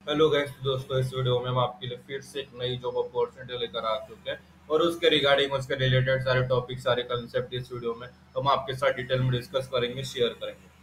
Hello guys दोस्तों, इस video में हम आपके लिए फिर से एक नई जॉब अपॉर्चुनिटी लेकर आ चुके हैं और उसके रिगार्डिंग उसके रिलेटेड सारे टॉपिक सारे कंसेप्ट इस वीडियो में हम आपके साथ डिटेल में डिस्कस करेंगे, शेयर करेंगे।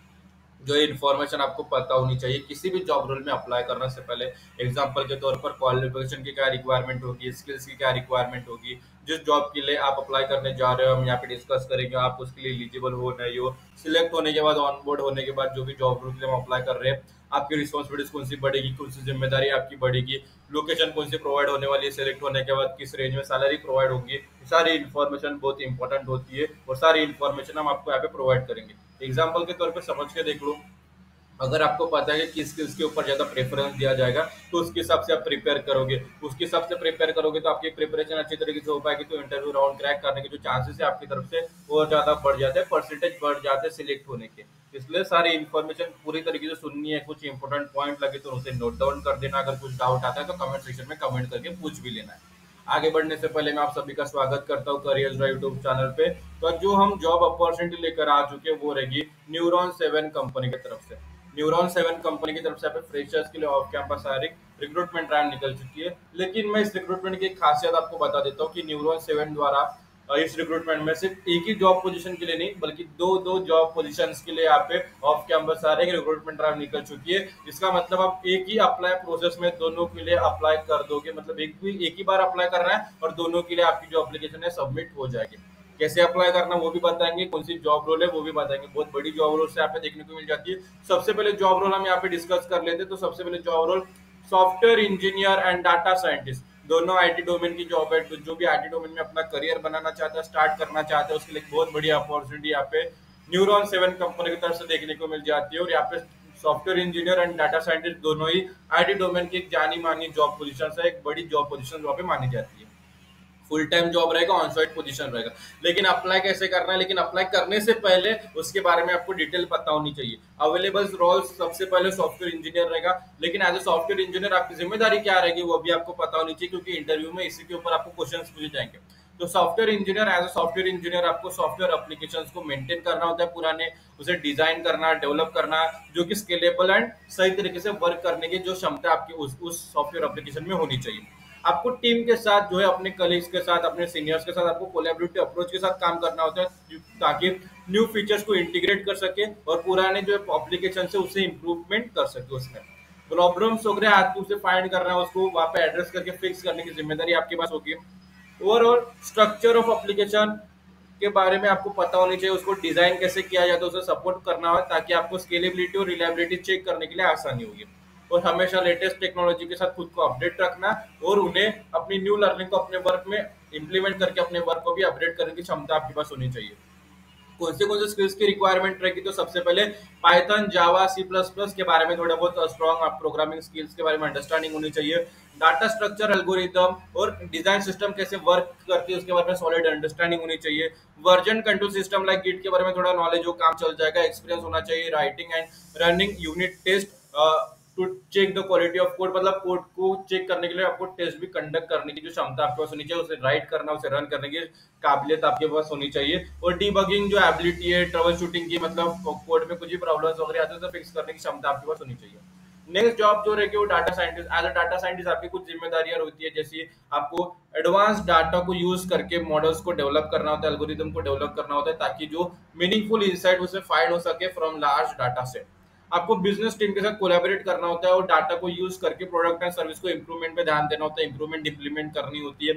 जो इन्फॉर्मेशन आपको पता होनी चाहिए किसी भी जॉब रोल में अप्लाई करने से पहले। एग्जांपल के तौर पर क्वालिफिकेशन की क्या रिक्वायरमेंट होगी, स्किल्स की क्या रिक्वायरमेंट होगी, जिस जॉब के लिए आप अप्लाई करने जा रहे हो हम यहाँ पे डिस्कस करेंगे, आप उसके लिए एलिजिबल हो नहीं हो। सिलेक्ट होने के बाद, ऑन बोर्ड होने के बाद जो भी जॉब रोल के लिए हम अप्लाई कर रहे हैं, आपकी रिस्पॉन्सिबिलिटीज कौन सी बढ़ेगी, कौन सी जिम्मेदारी आपकी बढ़ेगी, लोकेशन कौन सी प्रोवाइड होने वाली है, सिलेक्ट होने के बाद किस रेंज में सैलरी प्रोवाइड होगी, सारी इन्फॉर्मेशन बहुत इंपॉर्टेंट होती है और सारी इन्फॉर्मेशन हम आपको यहाँ पे प्रोवाइड करेंगे। एग्जाम्पल के तौर पर समझ के देख लो। अगर आपको पता है कि किस स्किल्स के ऊपर ज्यादा प्रेफरेंस दिया जाएगा तो उसके हिसाब से आप प्रिपेयर करोगे, उसके हिसाब से प्रिपेयर करोगे तो आपकी प्रिपरेशन अच्छी तरीके से हो पाएगी, तो इंटरव्यू राउंड क्रैक करने के जो चांसेस है आपकी तरफ से वो ज्यादा बढ़ जाते हैं, परसेंटेज बढ़ जाते हैं सिलेक्ट होने के। इसलिए सारी इन्फॉर्मेशन पूरी तरीके से सुननी है, कुछ इंपॉर्टेंट पॉइंट लगे तो उसे नोट डाउन कर देना, अगर कुछ डाउट आता है तो कमेंट सेक्शन में कमेंट करके पूछ भी लेना है। आगे बढ़ने से पहले मैं आप सभी का स्वागत करता हूँ करियर ड्राइव यूट्यूब चैनल पे। तो जो हम जॉब अपॉर्चुनिटी लेकर आ चुके हैं वो रहेगी न्यूरॉन 7 कंपनी की तरफ से। न्यूरॉन 7 कंपनी की तरफ से यहाँ पे फ्रेशर्स के लिए off campus hiring recruitment drive निकल चुकी है। लेकिन मैं इस रिक्रूटमेंट की एक खासियत आपको बता देता हूँ कि न्यूरॉन 7 द्वारा इस रिक्रूटमेंट में सिर्फ एक ही जॉब पोजीशन के लिए नहीं बल्कि दो दो जॉब पोजीशंस के लिए यहाँ पे off campus hiring recruitment drive निकल चुकी है। इसका मतलब आप एक ही अप्लाई प्रोसेस में दोनों के लिए अप्लाई कर दोगे, मतलब एक ही बार अप्लाई करना है और दोनों के लिए आपकी जो एप्लीकेशन है सबमिट हो जाएगी। कैसे अप्लाई करना वो भी बताएंगे, कौन सी जॉब रोल है वो भी बताएंगे। बहुत बड़ी जॉब रोल से यहाँ पे देखने को मिल जाती है। सबसे पहले जॉब रोल हम यहाँ पे डिस्कस कर लेते हैं। तो सबसे पहले job role software engineer and data scientist, दोनों आईटी डोमेन की जॉब है। तो जो भी आईटी डोमेन में अपना करियर बनाना चाहता है, स्टार्ट करना चाहता है, उसके लिए बहुत बड़ी अपॉर्चुनिटी यहाँ पे न्यूरॉन 7 कंपनी की तरफ से देखने को मिल जाती है। और यहाँ पे software engineer and data scientist दोनों ही आईटी डोमेन की एक जानी मानी जॉब पोजीशन है, एक बड़ी जॉब पोजीशन वहाँ पे मानी जाती है। फुल टाइम जॉब रहेगा, ऑन साइट पोजीशन रहेगा। लेकिन अप्लाई कैसे करना है, लेकिन अप्लाई करने से पहले उसके बारे में आपको डिटेल पता होनी चाहिए। अवेलेबल रोल्स सबसे पहले सॉफ्टवेयर इंजीनियर रहेगा, लेकिन एज ए सॉफ्टवेयर इंजीनियर आपकी जिम्मेदारी क्या रहेगी वो भी आपको पता होनी चाहिए, क्योंकि इंटरव्यू में इसी के ऊपर आपको क्वेश्चन पूछे जाएंगे। तो software engineer, as a software engineer आपको सॉफ्टवेयर एप्लीकेशंस को मेंटेन करना होता है पुराने, उसे डिजाइन करना, डेवलप करना, जो कि स्केलेबल एंड सही तरीके से वर्क करने की जो क्षमता आपकी उस सॉफ्टवेयर एप्लीकेशन में होनी चाहिए। आपको टीम के साथ जो है, अपने कलीग्स के साथ, अपने सीनियर्स के साथ आपको कोलैबोरेटिव अप्रोच के साथ काम करना होता है, ताकि न्यू फीचर्स को इंटीग्रेट कर सके और पुराने जो एप्लीकेशन है उसे इम्प्रूवमेंट कर सके। उसमें प्रॉब्लम्स वगैरह आपको उसे फाइंड करना है, उसको वहाँ पे एड्रेस करके फिक्स करने की जिम्मेदारी आपके पास होगी। ओवरऑल स्ट्रक्चर ऑफ एप्लीकेशन के बारे में आपको पता होनी चाहिए, उसको डिजाइन कैसे किया जाता है उसे सपोर्ट करना है, ताकि आपको स्केलेबिलिटी और रिलायबिलिटी चेक करने के लिए आसानी होगी। और हमेशा लेटेस्ट टेक्नोलॉजी के साथ खुद को अपडेट रखना और उन्हें अपनी न्यू लर्निंग को अपने वर्क में इंप्लीमेंट करके अपने वर्क को भी अपडेट करने की क्षमता आपके पास होनी चाहिए। कौन से स्किल्स की रिक्वायरमेंट रहेगी, तो सबसे पहले पाइथन, जावा, सी प्लस प्लस के बारे में थोड़ा बहुत स्ट्रॉन्ग प्रोग्रामिंग स्किल्स के बारे में अंडरस्टैंडिंग होनी चाहिए। डाटा स्ट्रक्चर, एल्गोरिदम और डिजाइन सिस्टम कैसे वर्क करती है उसके बारे में सॉलिड अंडरस्टैंडिंग होनी चाहिए। Version control system like Git के बारे में थोड़ा नॉलेज हो, काम चल जाएगा। एक्सपीरियंस होना चाहिए writing and running unit test to check the quality of code, मतलब कोड को चेक करने के लिए आपको टेस्ट भी कंडक्ट करने की जो क्षमता आपके पास होनी चाहिए, उसे राइट करना, उसे रन करने की काबिलियत आपके पास होनी चाहिए। और डीबगिंग जो एबिलिटी है, ट्रबल शूटिंग की, मतलब कोड में कुछ भी प्रॉब्लम्स वगैरह आते हैं तो फिक्स करने की क्षमता आपके पास होनी चाहिए। नेक्स्ट जॉब जो रहेगी वो data scientist. As a data scientist आपकी कुछ जिम्मेदारियां होती है, जैसे आपको एडवांस डाटा को यूज करके मॉडल्स को डेवलप करना होता है, एल्गोरिदम को डेवलप करना होता है, ताकि जो मीनिंगफुल इंसाइट उसे फाइंड हो सके फ्रॉम लार्ज डाटा सेट। आपको बिजनेस टीम के साथ कोलैबोरेट करना होता है और डाटा को यूज करके प्रोडक्ट एंड सर्विस को इंप्रूवमेंट पे ध्यान देना होता है, इंप्रूवमेंट इंप्लीमेंट करनी होती है।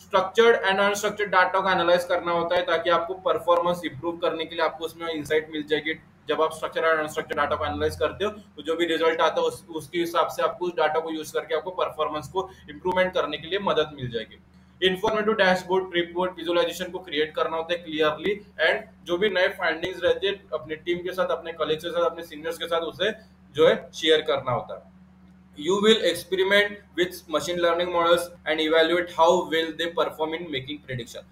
स्ट्रक्चर्ड एंड अनस्ट्रक्चर्ड डाटा को एनालाइज करना होता है, ताकि आपको परफॉर्मेंस इंप्रूव करने के लिए आपको उसमें इंसाइट मिल जाएगी। जब आप स्ट्रक्चर एंड अनस्ट्रक्चर्ड डाटा को एनालाइज करते हो तो जो भी रिजल्ट आता है उसके हिसाब से आपको उस डाटा को यूज करके आपको परफॉर्मेंस को इंप्रूवमेंट करने के लिए मदद मिल जाएगी। इन्फॉर्मेटिव डैशबोर्ड, रिपोर्ट, विजुअलाइजेशन को क्रिएट करना होता है क्लियरली, एंड जो भी नए फाइंडिंग्स रहते हैं अपने टीम के साथ, अपने कलीग्स के साथ, अपने सीनियर्स के साथ उसे जो है शेयर करना होता है। You will experiment with machine learning models and evaluate how well they perform in making prediction।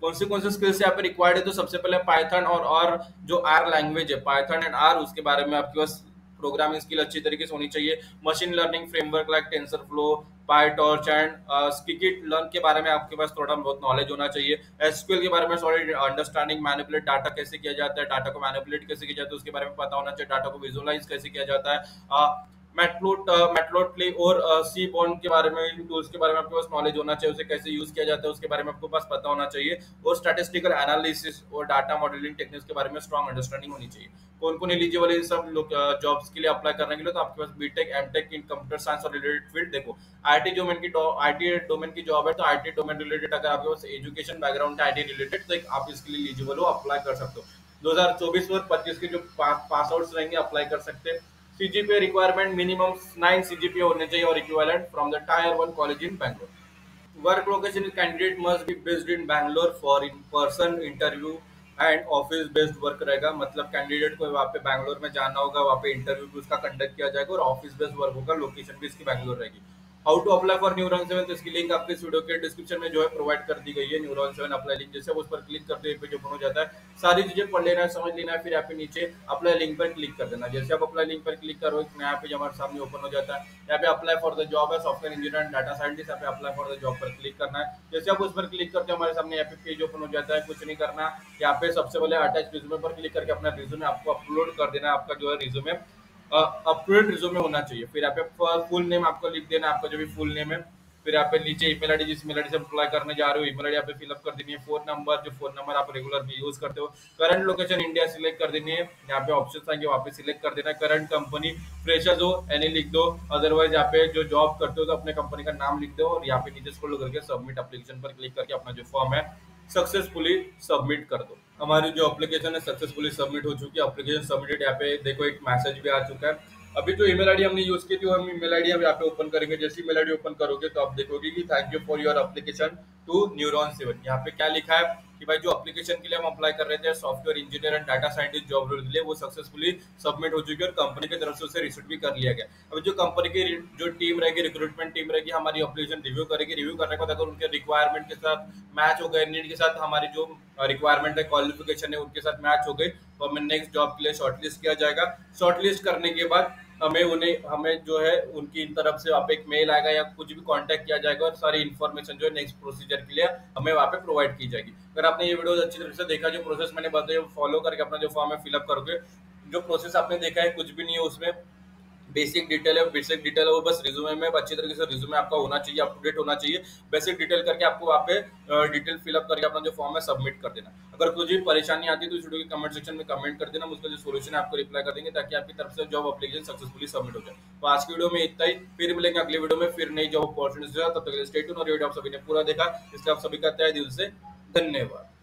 कौन से स्किल्स यहाँ पे रिक्वायर्ड है, तो सबसे पहले पाइथन और जो आर लैंग्वेज है, पाइथन एंड आर, उसके बारे में आपके पास प्रोग्रामिंग स्किल अच्छी तरीके से होनी चाहिए। Machine learning framework like TensorFlow, PyTorch and scikit learn के बारे में आपके पास थोड़ा बहुत नॉलेज होना चाहिए। एसक्यूएल के बारे में सॉलिड अंडरस्टैंडिंग, मैनिपुलेट डाटा कैसे किया जाता है, डाटा को मैनिपुलेट कैसे किया जाता है उसके बारे में पता होना चाहिए, डाटा को विजुअलाइज कैसे किया जाता है। मैटप्लोटली और सी बॉन्ड के बारे में, इन टूल्स के बारे में आपके पास नॉलेज होना चाहिए, उसे कैसे यूज किया जाता है उसके बारे में आपको पास पता होना चाहिए, और स्टैटिस्टिकल एनालिसिस और डाटा मॉडलिंग टेक्निक्स के बारे में स्ट्रॉन्ग अंडरस्टैंडिंग होनी चाहिए। कौन कौन एलिजिबल है इन सब लोग जॉब्स के लिए अप्लाई करने के लिए? तो आपके पास BTech MTech in computer science और रिलेटेड फील्ड। देखो आईटी डोमेन की जॉब है, तो आईटी डोमेन रिलेटेड अगर आपके पास एजुकेशन बैकग्राउंड है आईटी रिलेटेड, तो आप इसके लिए एलिजिबल हो, अप्लाई कर सकते हो। 2024 और 25 के जो पास आउट्स रहेंगे अप्लाई कर सकते हैं। सीजीपीए रिक्वायरमेंट मिनिमम 9 सीजीपीए होने चाहिए और equivalent from the tyre 1 college in Bangalore. Work location candidate must be based in Bangalore for in person interview and office based work रहेगा। मतलब कैंडिडेट को वहाँ पे बैंगलोर में जाना होगा, वहाँ पे इंटरव्यू भी उसका कंडक्ट किया जाएगा और ऑफिस बेस्ड वर्क होगा, लोकेशन भी इसकी बैंगलोर रहेगी। How to apply for Neuron 7, इसकी लिंक आपके इस वीडियो के डिस्क्रिप्शन में जो है प्रोवाइड कर दी गई है। न्यूरॉन 7 अप्लाई लिंक, जैसे आप उस पर क्लिक करते हैं पेज ओपन हो जाता है। सारी चीजें पढ़ लेना है, समझ लेना है, फिर यहाँ पे नीचे अप्लाई लिंक पर क्लिक कर देना। जैसे आप अप्लाई लिंक पर क्लिक करो, नया पेज हमारे सामने ओपन हो जाता है। यहाँ पे अप्लाई फॉर द जॉब है software engineer and data scientist, यहाँ पे अप्लाई फॉर द जॉब पर क्लिक करना है। जैसे आप उस पर क्लिक करते हो हमारे सामने यहाँ पे पेज ओपन हो जाता है। कुछ नहीं करना, यहाँ पे सबसे पहले अटैच रिज्यूमे पर क्लिक करके अपना रिज्यूमे आपको अपलोड कर देना है। आपका जो है resume up to date resume होना चाहिए। फिर यहाँ पे फुल नेम आपको लिख देना है, आपका जो भी फुल नेम है। फिर यहाँ पे नीचे ईमेल आईडी, जिस ईमेल आईडी से अप्लाई करने जा रहे हो ईमेल आईडी यहाँ पे फिलअप कर देनी है। फोन नंबर, जो फोन नंबर आप रेगुलर भी यूज करते हो। करंट लोकेशन इंडिया सिलेक्ट कर देनी है, यहाँ पे ऑप्शन आएंगे वहाँ पे सिलेक्ट कर देना है। करंट कंपनी फ्रेशर्स हो एनी लिख दो, अदरवाइज यहाँ पे जो जॉब करते हो तो अपने कंपनी का नाम लिख दो और यहाँ पे नीचे स्क्रॉल करके सबमिट एप्लीकेशन पर क्लिक करके अपना जो फॉर्म है सक्सेसफुली सबमिट कर दो। हमारी जो एप्लीकेशन है सक्सेसफुली सबमिट हो चुकी है। एप्लीकेशन सबमिटेड, यहाँ पे देखो एक मैसेज भी आ चुका है। अभी जो ईमेल आईडी हमने यूज की थी, हम ईमेल आईडी हम यहाँ पे ओपन करेंगे। जैसे ईमेल आईडी ओपन करोगे तो आप देखोगे कि thank you for your application to Neuron 7। यहाँ पे क्या लिखा है कि भाई जो एप्लीकेशन के लिए हम अप्लाई कर रहे थे software engineer and data scientist job role के लिए, वो सक्सेसफुली सबमिट हो चुकी है और कंपनी की तरफ से उसे रिसीव भी कर लिया गया। अब जो कंपनी की जो टीम रहेगी, रिक्रूटमेंट टीम रहेगी, हमारी एप्लीकेशन रिव्यू करेगी। रिव्यू करने के बाद अगर उनके रिक्वायरमेंट के साथ मैच हो गए, नीड के साथ हमारी जो रिक्वायरमेंट है, क्वालिफिकेशन है, उनके साथ मैच हो गई, तो हमें नेक्स्ट जॉब के लिए शॉर्टलिस्ट किया जाएगा। शॉर्टलिस्ट करने के बाद हमें जो है उनकी तरफ से वहाँ पे एक मेल आएगा या कुछ भी कांटेक्ट किया जाएगा और सारी इन्फॉर्मेशन जो है नेक्स्ट प्रोसीजर के लिए हमें वहाँ पे प्रोवाइड की जाएगी। अगर आपने ये वीडियो अच्छी तरह से देखा, जो प्रोसेस मैंने बताया फॉलो करके अपना जो फॉर्म है फिलअप करोगे, जो प्रोसेस आपने देखा है कुछ भी नहीं है उसमें, बेसिक डिटेल है, बेसिक डिटेल है वो बस रिज्यूमे में अच्छी तरीके से रिज्यूमे आपका होना चाहिए, अप टू डेट होना चाहिए। बेसिक डिटेल करके आपको वहाँ पे डिटेल फिलअप करके अपना जो फॉर्म है सबमिट कर देना। अगर कुछ भी परेशानी आती है तो इस वीडियो के कमेंट सेक्शन में कमेंट कर देना, उसका जो सोल्यूशन है आपको रिप्लाई कर देंगे ताकि आपकी तरफ से जॉब एप्लीकेशन सक्सेसफुली सबमिट हो जाए। तो आज की वीडियो में इतना ही, फिर मिलेंगे अगली वीडियो में फिर नई जॉब अपॉर्चुनिटी। तब तक स्टे ट्यून, और वीडियो आप सभी ने पूरा देखा इसलिए आप सभी का तहे दिल से धन्यवाद।